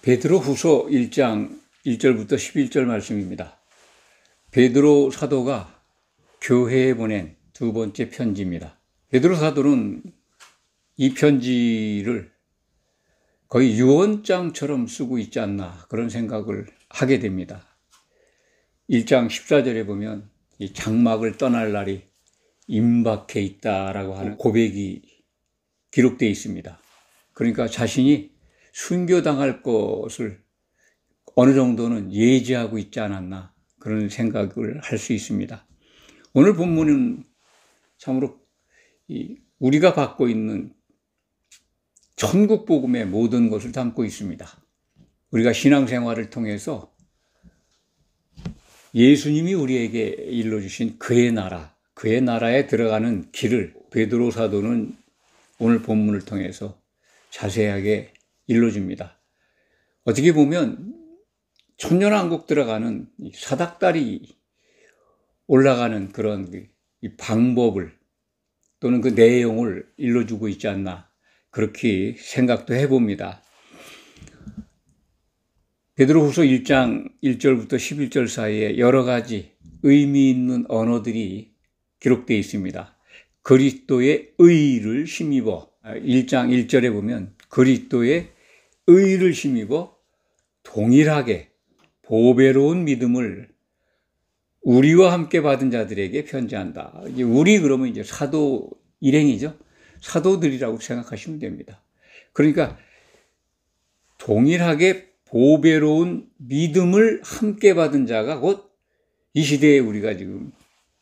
베드로후서 1장 1절부터 11절 말씀입니다. 베드로 사도가 교회에 보낸 두 번째 편지입니다. 베드로 사도는 이 편지를 거의 유언장처럼 쓰고 있지 않나 그런 생각을 하게 됩니다. 1장 14절에 보면 이 장막을 떠날 날이 임박해 있다라고 하는 고백이 기록되어 있습니다. 그러니까 자신이 순교당할 것을 어느 정도는 예지하고 있지 않았나 그런 생각을 할 수 있습니다. 오늘 본문은 참으로 우리가 받고 있는 천국 복음의 모든 것을 담고 있습니다. 우리가 신앙생활을 통해서 예수님이 우리에게 일러주신 그의 나라, 그의 나라에 들어가는 길을 베드로 사도는 오늘 본문을 통해서 자세하게 일러줍니다. 어떻게 보면 천년왕국 들어가는 사닥다리 올라가는 그런 이 방법을 또는 그 내용을 일러주고 있지 않나 그렇게 생각도 해봅니다. 베드로후서 1장 1절부터 11절 사이에 여러 가지 의미 있는 언어들이 기록되어 있습니다. 그리스도의 의를 힘입어 1장 1절에 보면 그리스도의 의를 힘입어 동일하게 보배로운 믿음을 우리와 함께 받은 자들에게 편지한다. 우리 그러면 이제 사도 일행이죠. 사도들이라고 생각하시면 됩니다. 그러니까 동일하게 보배로운 믿음을 함께 받은 자가 곧 이 시대에 우리가 지금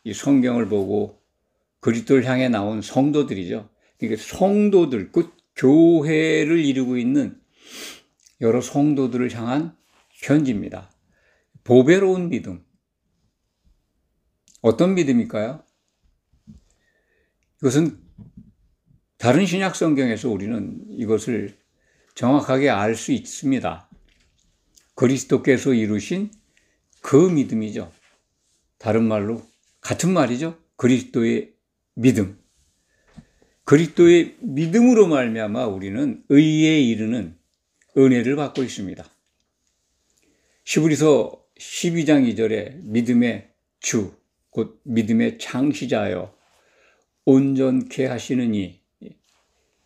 이 성경을 보고 그리스도를 향해 나온 성도들이죠. 그러니까 성도들, 그 교회를 이루고 있는 여러 성도들을 향한 편지입니다. 보배로운 믿음. 어떤 믿음일까요? 이것은 다른 신약 성경에서 우리는 이것을 정확하게 알 수 있습니다. 그리스도께서 이루신 그 믿음이죠. 다른 말로 같은 말이죠. 그리스도의 믿음. 그리스도의 믿음으로 말미암아 우리는 의에 이르는 은혜를 받고 있습니다. 히브리서 12장 2절에 믿음의 주, 곧 믿음의 창시자여 온전케 하시느니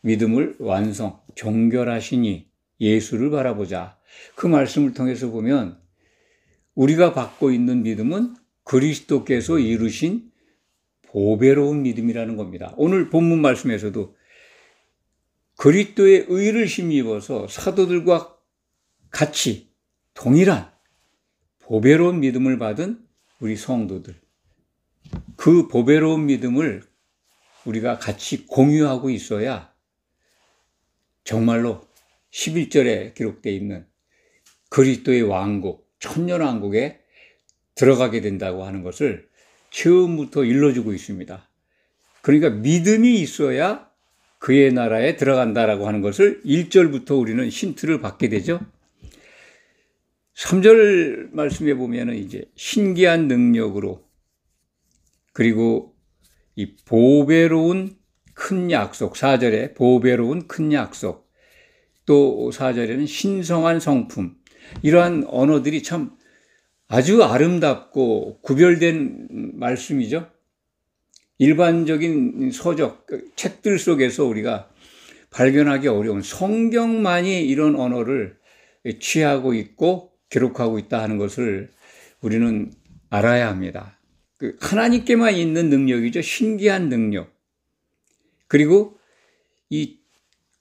믿음을 완성, 정결하시니 예수를 바라보자. 그 말씀을 통해서 보면 우리가 받고 있는 믿음은 그리스도께서 이루신 보배로운 믿음이라는 겁니다. 오늘 본문 말씀에서도 그리스도의 의를 힘입어서 사도들과 같이 동일한 보배로운 믿음을 받은 우리 성도들, 그 보배로운 믿음을 우리가 같이 공유하고 있어야 정말로 11절에 기록되어 있는 그리스도의 왕국, 천년왕국에 들어가게 된다고 하는 것을 처음부터 일러주고 있습니다. 그러니까 믿음이 있어야 그의 나라에 들어간다라고 하는 것을 1절부터 우리는 힌트를 받게 되죠. 3절 말씀에 보면은 이제 신기한 능력으로 그리고 이 보배로운 큰 약속, 4절에 보배로운 큰 약속, 또 4절에는 신성한 성품, 이러한 언어들이 참 아주 아름답고 구별된 말씀이죠. 일반적인 서적, 책들 속에서 우리가 발견하기 어려운 성경만이 이런 언어를 취하고 있고 기록하고 있다 하는 것을 우리는 알아야 합니다. 하나님께만 있는 능력이죠. 신기한 능력. 그리고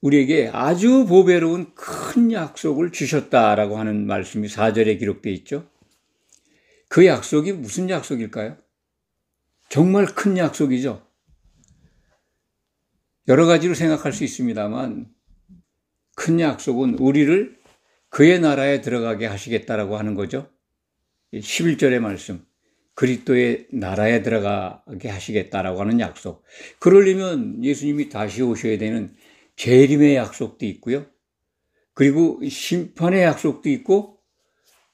우리에게 아주 보배로운 큰 약속을 주셨다라고 하는 말씀이 4절에 기록되어 있죠. 그 약속이 무슨 약속일까요? 정말 큰 약속이죠. 여러 가지로 생각할 수 있습니다만 큰 약속은 우리를 그의 나라에 들어가게 하시겠다라고 하는 거죠. 11절의 말씀, 그리스도의 나라에 들어가게 하시겠다라고 하는 약속. 그러려면 예수님이 다시 오셔야 되는 재림의 약속도 있고요. 그리고 심판의 약속도 있고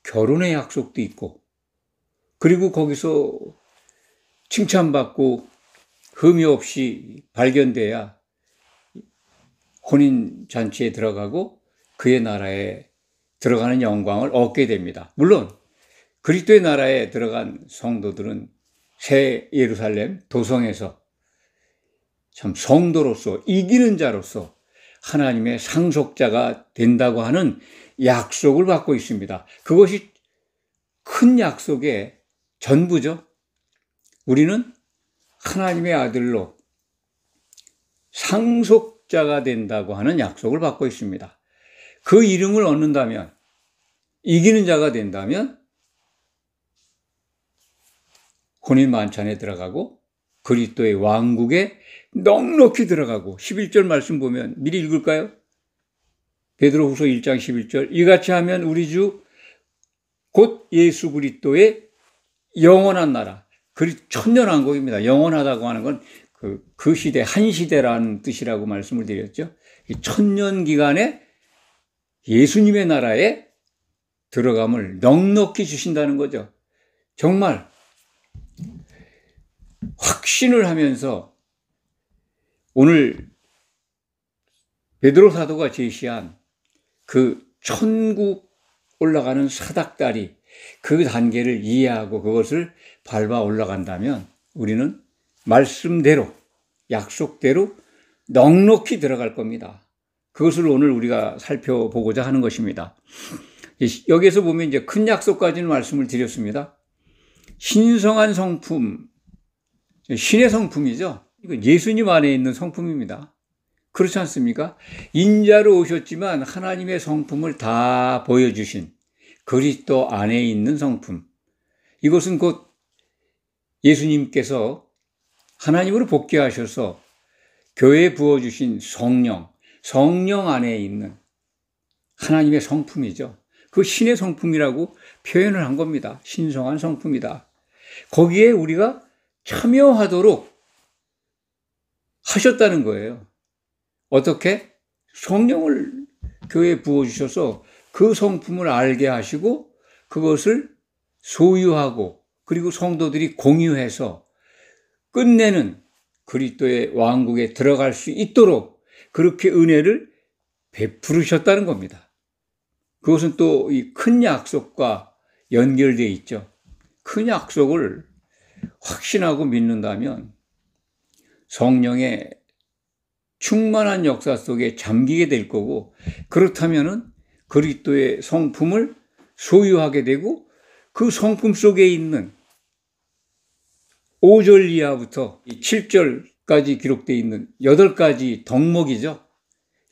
결혼의 약속도 있고 그리고 거기서 칭찬받고 흠이 없이 발견돼야 혼인잔치에 들어가고 그의 나라에 들어가는 영광을 얻게 됩니다. 물론 그리스도의 나라에 들어간 성도들은 새 예루살렘 도성에서 참 성도로서 이기는 자로서 하나님의 상속자가 된다고 하는 약속을 받고 있습니다. 그것이 큰 약속의 전부죠. 우리는 하나님의 아들로 상속자가 된다고 하는 약속을 받고 있습니다. 그 이름을 얻는다면, 이기는 자가 된다면 혼인 만찬에 들어가고 그리스도의 왕국에 넉넉히 들어가고 11절 말씀 보면 미리 읽을까요? 베드로후서 1장 11절 이같이 하면 우리 주 곧 예수 그리스도의 영원한 나라, 천년왕국입니다. 영원하다고 하는 건 그 시대, 한 시대라는 뜻이라고 말씀을 드렸죠. 이 천년 기간에 예수님의 나라에 들어감을 넉넉히 주신다는 거죠. 정말 확신을 하면서 오늘 베드로 사도가 제시한 그 천국 올라가는 사닥다리, 그 단계를 이해하고 그것을 밟아 올라간다면 우리는 말씀대로, 약속대로 넉넉히 들어갈 겁니다. 그것을 오늘 우리가 살펴보고자 하는 것입니다. 여기에서 보면 이제 큰 약속까지는 말씀을 드렸습니다. 신성한 성품, 신의 성품이죠. 이거 예수님 안에 있는 성품입니다. 그렇지 않습니까? 인자로 오셨지만 하나님의 성품을 다 보여주신 그리스도 안에 있는 성품. 이것은 곧 예수님께서 하나님으로 복귀하셔서 교회에 부어주신 성령 안에 있는 하나님의 성품이죠. 그 신의 성품이라고 표현을 한 겁니다. 신성한 성품이다. 거기에 우리가 참여하도록 하셨다는 거예요. 어떻게? 성령을 교회에 부어주셔서 그 성품을 알게 하시고 그것을 소유하고 그리고 성도들이 공유해서 끝내는 그리스도의 왕국에 들어갈 수 있도록 그렇게 은혜를 베푸르셨다는 겁니다. 그것은 또 이 큰 약속과 연결되어 있죠. 큰 약속을 확신하고 믿는다면 성령의 충만한 역사 속에 잠기게 될 거고, 그렇다면은 그리스도의 성품을 소유하게 되고 그 성품 속에 있는 5절 이하부터 7절까지 기록되어 있는 8가지 덕목이죠.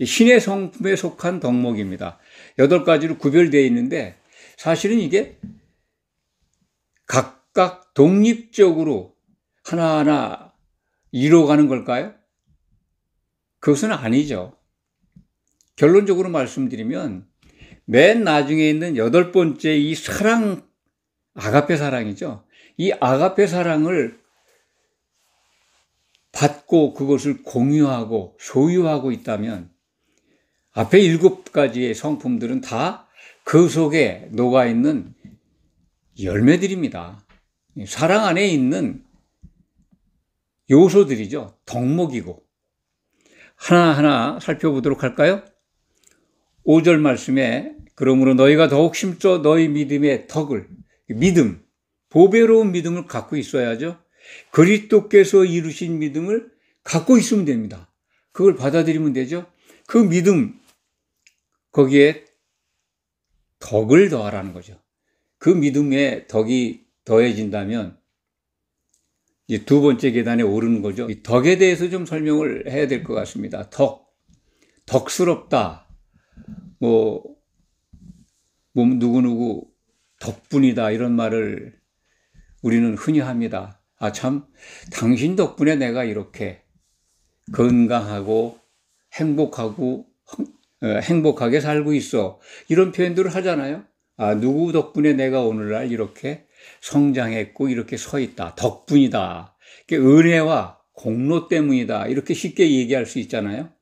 신의 성품에 속한 덕목입니다. 8가지로 구별되어 있는데 사실은 이게 각각 독립적으로 하나하나 이루어가는 걸까요? 그것은 아니죠. 결론적으로 말씀드리면 맨 나중에 있는 8번째 이 사랑, 아가페 사랑이죠. 이 아가페 사랑을 받고 그것을 공유하고 소유하고 있다면 앞에 7가지의 성품들은 다 그 속에 녹아있는 열매들입니다. 사랑 안에 있는 요소들이죠. 덕목이고. 하나하나 살펴보도록 할까요? 5절 말씀에 그러므로 너희가 더욱 심써 너희 믿음의 덕을, 믿음, 보배로운 믿음을 갖고 있어야죠. 그리스도께서 이루신 믿음을 갖고 있으면 됩니다. 그걸 받아들이면 되죠. 그 믿음, 거기에 덕을 더하라는 거죠. 그 믿음에 덕이 더해진다면 이제 2번째 계단에 오르는 거죠. 이 덕에 대해서 좀 설명을 해야 될 것 같습니다. 덕스럽다. 누구누구 덕분이다. 이런 말을 우리는 흔히 합니다. 아, 참, 당신 덕분에 내가 이렇게 건강하고 행복하게 살고 있어. 이런 표현들을 하잖아요. 아, 누구 덕분에 내가 오늘날 이렇게 성장했고 이렇게 서 있다. 덕분이다. 은혜와 공로 때문이다. 이렇게 쉽게 얘기할 수 있잖아요.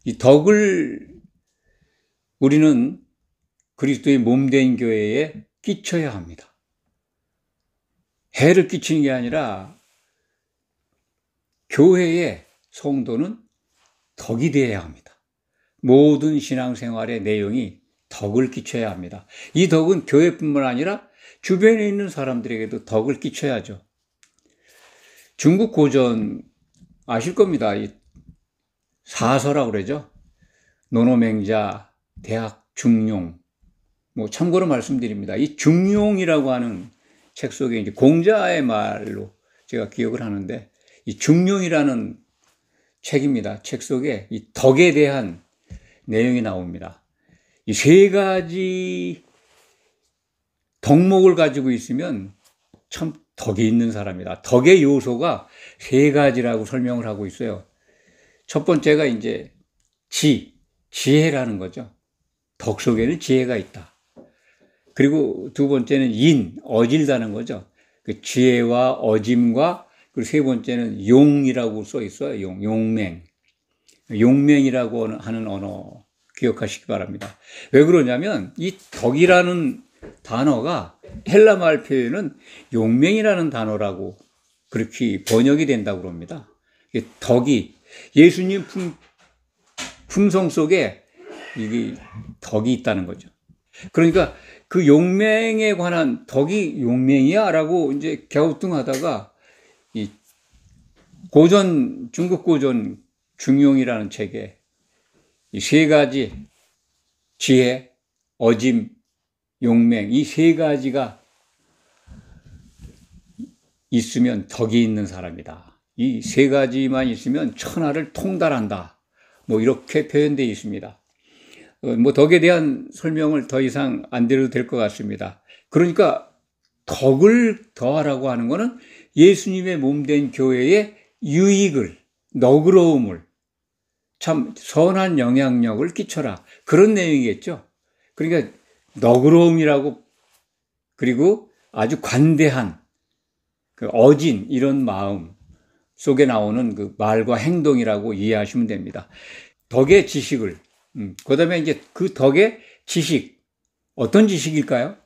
이 덕을 우리는 그리스도의 몸된 교회에 끼쳐야 합니다. 해를 끼치는 게 아니라 교회의 성도는 덕이 되어야 합니다. 모든 신앙생활의 내용이 덕을 끼쳐야 합니다. 이 덕은 교회뿐만 아니라 주변에 있는 사람들에게도 덕을 끼쳐야죠. 중국 고전 아실 겁니다. 이 사서라고 그러죠. 논어맹자, 대학 중용. 뭐 참고로 말씀드립니다. 이 중용이라고 하는 책 속에 이제 공자의 말로 제가 기억을 하는데, 이 중용이라는 책입니다. 책 속에 이 덕에 대한 내용이 나옵니다. 이 세 가지 덕목을 가지고 있으면 참 덕이 있는 사람이다. 덕의 요소가 세 가지라고 설명을 하고 있어요. 첫 번째가 이제 지혜라는 거죠. 덕 속에는 지혜가 있다. 그리고 두 번째는 어질다는 거죠. 그 지혜와 어짐과, 그리고 세 번째는 용이라고 써 있어요. 용맹. 용맹이라고 하는 언어 기억하시기 바랍니다. 왜 그러냐면 이 덕이라는 단어가 헬라 말 표현은 용맹이라는 단어라고 그렇게 번역이 된다고 그럽니다. 덕이 예수님 품성 속에 이게 덕이 있다는 거죠. 그러니까 그 용맹에 관한 덕이 용맹이야? 라고 이제 갸우뚱하다가 이 중국 고전 중용이라는 책에 이 세 가지 지혜, 어짐, 용맹, 이 세 가지가 있으면 덕이 있는 사람이다. 이 세 가지만 있으면 천하를 통달한다. 뭐 이렇게 표현되어 있습니다. 뭐 덕에 대한 설명을 더 이상 안 드려도 될 것 같습니다. 그러니까 덕을 더하라고 하는 것은 예수님의 몸된 교회에 유익을, 너그러움을, 참 선한 영향력을 끼쳐라. 그런 내용이겠죠. 그러니까 너그러움이라고, 그리고 아주 관대한 그 어진 이런 마음 속에 나오는 그 말과 행동이라고 이해하시면 됩니다. 덕의 지식을, 그 다음에 이제 그 덕의 지식, 어떤 지식일까요?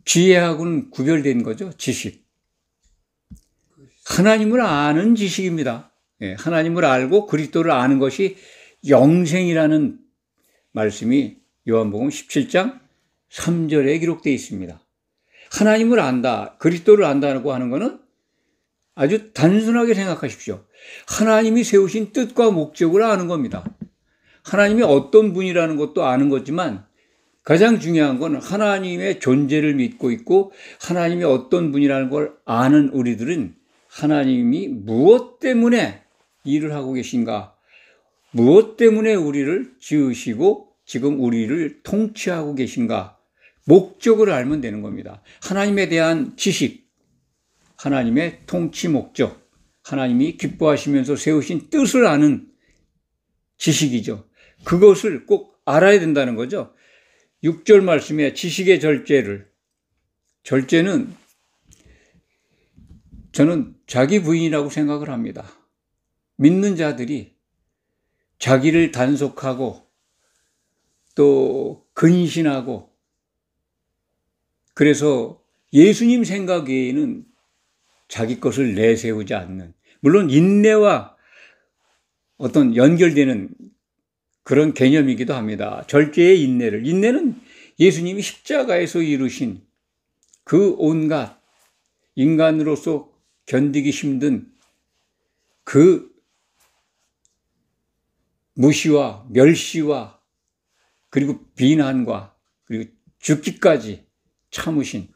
지혜하고는 구별된 거죠, 지식. 하나님을 아는 지식입니다. 하나님을 알고 그리스도를 아는 것이 영생이라는 말씀이 요한복음 17장 3절에 기록되어 있습니다. 하나님을 안다, 그리스도를 안다고 하는 것은 아주 단순하게 생각하십시오. 하나님이 세우신 뜻과 목적을 아는 겁니다. 하나님이 어떤 분이라는 것도 아는 거지만 가장 중요한 건 하나님의 존재를 믿고 있고 하나님이 어떤 분이라는 걸 아는 우리들은 하나님이 무엇 때문에 일을 하고 계신가, 무엇 때문에 우리를 지으시고 지금 우리를 통치하고 계신가, 목적을 알면 되는 겁니다. 하나님에 대한 지식, 하나님의 통치 목적, 하나님이 기뻐하시면서 세우신 뜻을 아는 지식이죠. 그것을 꼭 알아야 된다는 거죠. 6절 말씀에 지식의 절제는 저는 자기 부인이라고 생각을 합니다. 믿는 자들이 자기를 단속하고 또 근신하고, 그래서 예수님 생각 외에는 자기 것을 내세우지 않는, 물론 인내와 어떤 연결되는 그런 개념이기도 합니다. 절제의 인내는 예수님이 십자가에서 이루신 그 온갖 인간으로서 견디기 힘든 그 무시와 멸시와 그리고 비난과 그리고 죽기까지 참으신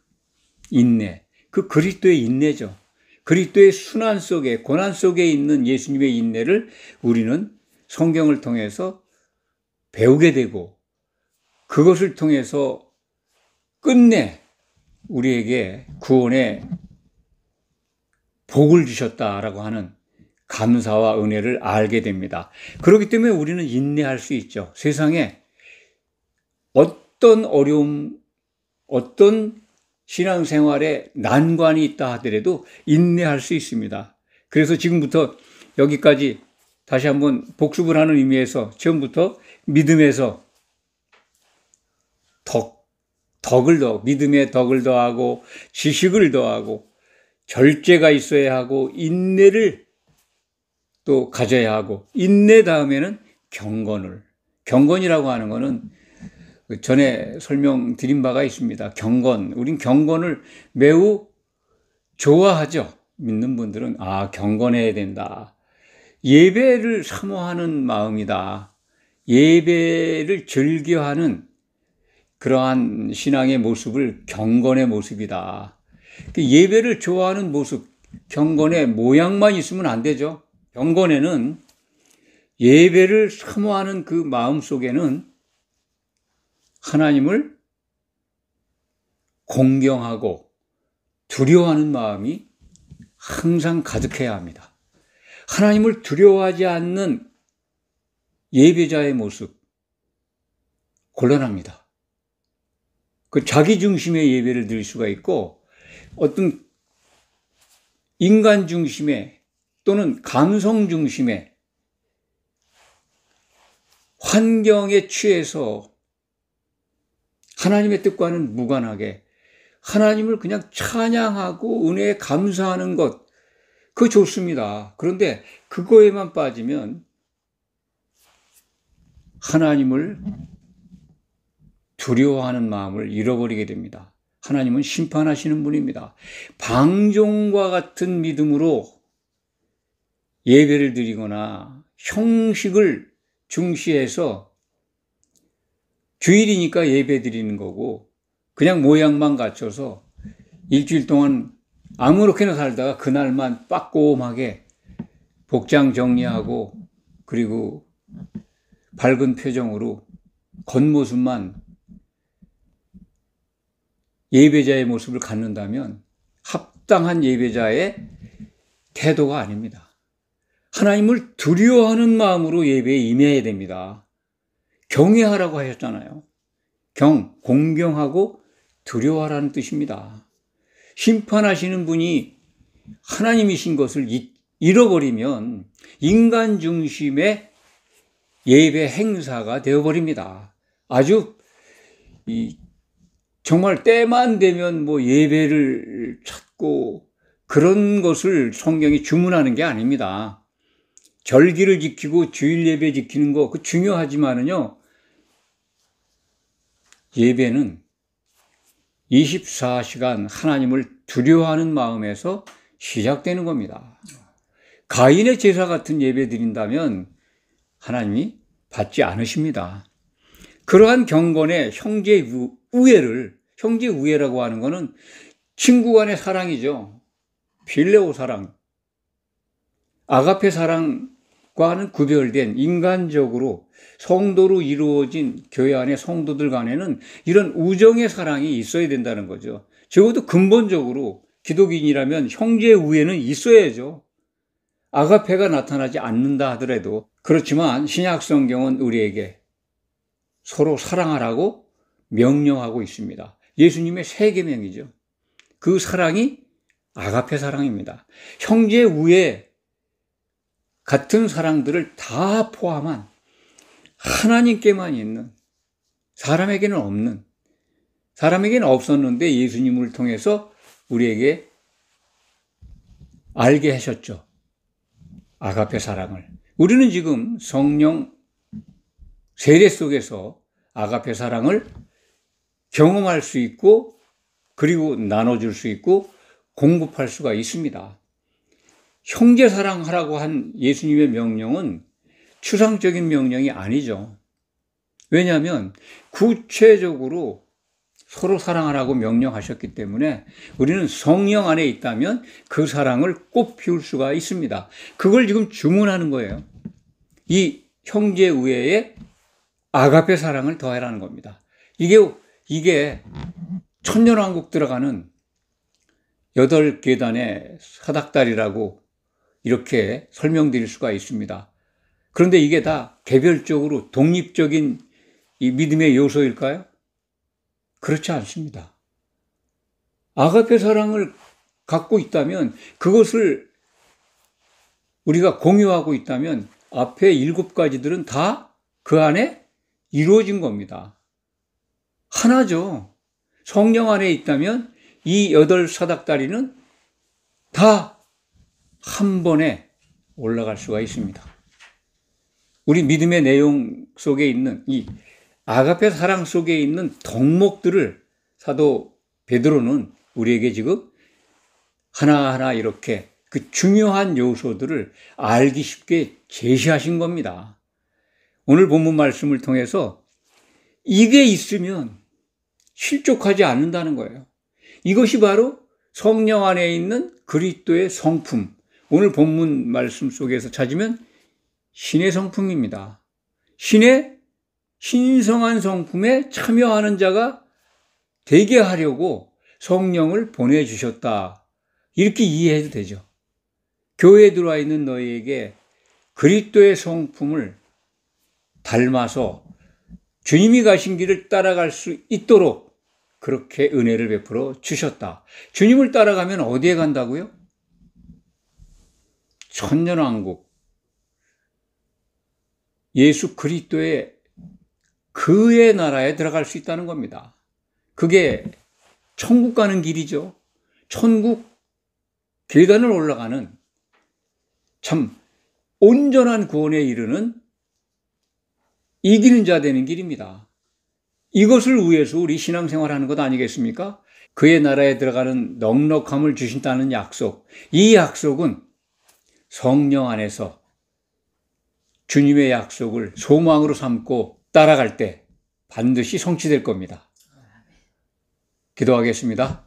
인내, 그 그리스도의 인내죠. 그리스도의 순환 속에, 고난 속에 있는 예수님의 인내를 우리는 성경을 통해서 배우게 되고 그것을 통해서 끝내 우리에게 구원의 복을 주셨다라고 하는 감사와 은혜를 알게 됩니다. 그렇기 때문에 우리는 인내할 수 있죠. 세상에 어떤 어려움, 어떤 신앙생활에 난관이 있다 하더라도 인내할 수 있습니다. 그래서 지금부터 여기까지 다시 한번 복습을 하는 의미에서 처음부터 믿음에서 믿음의 덕을 더하고 지식을 더하고 절제가 있어야 하고 인내를 또 가져야 하고, 인내 다음에는 경건이라고 하는 것은 전에 설명드린 바가 있습니다. 경건. 우린 경건을 매우 좋아하죠. 믿는 분들은 경건해야 된다. 예배를 사모하는 마음이다. 예배를 즐겨하는 그러한 신앙의 모습을 경건의 모습이다. 예배를 좋아하는 모습, 경건의 모양만 있으면 안 되죠. 경건에는 예배를 사모하는 그 마음 속에는 하나님을 공경하고 두려워하는 마음이 항상 가득해야 합니다. 하나님을 두려워하지 않는 예배자의 모습, 곤란합니다. 그 자기 중심의 예배를 드릴 수가 있고, 어떤 인간 중심의 또는 감성 중심의 환경에 취해서 하나님의 뜻과는 무관하게 하나님을 그냥 찬양하고 은혜에 감사하는 것, 그거 좋습니다. 그런데 그거에만 빠지면 하나님을 두려워하는 마음을 잃어버리게 됩니다. 하나님은 심판하시는 분입니다. 방종과 같은 믿음으로 예배를 드리거나 형식을 중시해서 주일이니까 예배 드리는 거고, 그냥 모양만 갖춰서 일주일 동안 아무렇게나 살다가 그날만 빠꼼하게 복장 정리하고 그리고 밝은 표정으로 겉모습만 예배자의 모습을 갖는다면 합당한 예배자의 태도가 아닙니다. 하나님을 두려워하는 마음으로 예배에 임해야 됩니다. 경외하라고 하셨잖아요. 공경하고 두려워하라는 뜻입니다. 심판하시는 분이 하나님이신 것을 잃어버리면 인간 중심의 예배 행사가 되어버립니다. 아주 정말 때만 되면 예배를 찾고 그런 것을 성경이 주문하는 게 아닙니다. 절기를 지키고 주일 예배 지키는 거 그 중요하지만은요, 예배는 24시간 하나님을 두려워하는 마음에서 시작되는 겁니다. 가인의 제사 같은 예배 드린다면 하나님이 받지 않으십니다. 그러한 경건의 형제 우애라고 하는 것은 친구 간의 사랑이죠. 필레오 사랑. 아가페 사랑과는 구별된 인간적으로 성도로 이루어진 교회 안의 성도들 간에는 이런 우정의 사랑이 있어야 된다는 거죠. 적어도 근본적으로 기독인이라면 형제 우애는 있어야죠. 아가페가 나타나지 않는다 하더라도. 그렇지만 신약 성경은 우리에게 서로 사랑하라고 명령하고 있습니다. 예수님의 세 계명이죠. 그 사랑이 아가페 사랑입니다. 형제 우애 같은 사랑들을 다 포함한 하나님께만 있는, 사람에게는 없는, 사람에게는 없었는데 예수님을 통해서 우리에게 알게 하셨죠. 아가페 사랑을. 우리는 지금 성령 세례 속에서 아가페 사랑을 경험할 수 있고 그리고 나눠줄 수 있고 공급할 수가 있습니다. 형제 사랑하라고 한 예수님의 명령은 추상적인 명령이 아니죠. 왜냐하면 구체적으로 서로 사랑하라고 명령하셨기 때문에 우리는 성령 안에 있다면 그 사랑을 꽃 피울 수가 있습니다. 그걸 지금 주문하는 거예요. 이 형제 우애에 아가페 사랑을 더해라는 겁니다. 이게 천년왕국 들어가는 8계단의 사닥다리라고 이렇게 설명드릴 수가 있습니다. 그런데 이게 다 개별적으로 독립적인 이 믿음의 요소일까요? 그렇지 않습니다. 아가페 사랑을 갖고 있다면, 그것을 우리가 공유하고 있다면 앞에 7가지들은 다 그 안에 이루어진 겁니다. 하나죠. 성령 안에 있다면 이 8사닥다리는 다 한 번에 올라갈 수가 있습니다. 우리 믿음의 내용 속에 있는 이 아가페 사랑 속에 있는 덕목들을 사도 베드로는 우리에게 지금 하나하나 이렇게 그 중요한 요소들을 알기 쉽게 제시하신 겁니다. 오늘 본문 말씀을 통해서 이게 있으면 실족하지 않는다는 거예요. 이것이 바로 성령 안에 있는 그리스도의 성품. 오늘 본문 말씀 속에서 찾으면 신의 성품입니다. 신의 신성한 성품에 참여하는 자가 되게 하려고 성령을 보내주셨다. 이렇게 이해해도 되죠. 교회에 들어와 있는 너희에게 그리스도의 성품을 닮아서 주님이 가신 길을 따라갈 수 있도록 그렇게 은혜를 베풀어 주셨다. 주님을 따라가면 어디에 간다고요? 천년왕국, 예수 그리스도의 그의 나라에 들어갈 수 있다는 겁니다. 그게 천국 가는 길이죠. 천국 계단을 올라가는 참 온전한 구원에 이르는 이기는 자 되는 길입니다. 이것을 위해서 우리 신앙생활하는 것 아니겠습니까? 그의 나라에 들어가는 넉넉함을 주신다는 약속. 이 약속은 성령 안에서 주님의 약속을 소망으로 삼고 따라갈 때 반드시 성취될 겁니다. 기도하겠습니다.